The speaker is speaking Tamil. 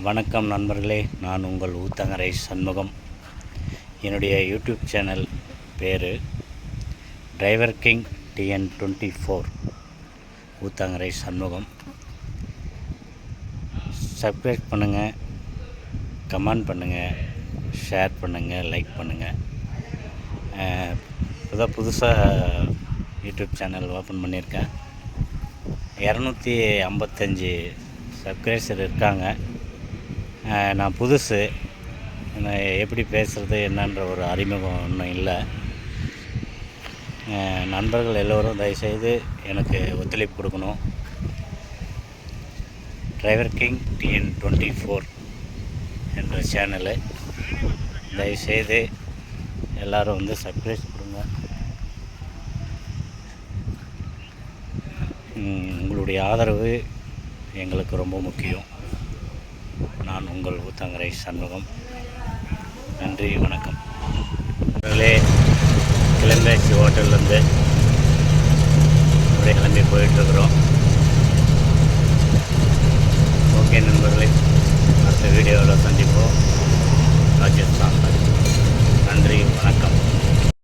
வணக்கம் நண்பர்களே, நான் உங்கள் ஊத்தங்கரை சண்முகம். என்னுடைய யூடியூப் சேனல் பேர் driver king TN24 Uthangarai Shanmugam. Subscribe பண்ணுங்கள், கமெண்ட் பண்ணுங்கள், ஷேர் பண்ணுங்கள், லைக் பண்ணுங்கள். புதுசாக யூடியூப் சேனல் ஓப்பன் பண்ணியிருக்கேன். 255 சப்ஸ்கிரைபர் இருக்காங்க. நான் புதுசு, நான் எப்படி பேசுகிறது என்னன்ற ஒரு அறிமுகம் இன்னும் இல்லை. நண்பர்கள் எல்லோரும் தயவுசெய்து எனக்கு ஒத்துழைப்பு கொடுக்கணும். டிரைவர் கிங் TN24 என்ற சேனலு தயவுசெய்து எல்லோரும் வந்து சப்ஸ்கிரைப் கொடுங்க. உங்களுடைய ஆதரவு எங்களுக்கு ரொம்ப முக்கியம். நான் உங்கள் ஊத்தங்கரை சண்முகம். நன்றி, வணக்கம். நண்பர்களே, கிளம்பாச்சி ஹோட்டல்லேருந்து அப்படியே கிளம்பி போயிட்டுருக்குறோம். ஓகே நண்பர்களே.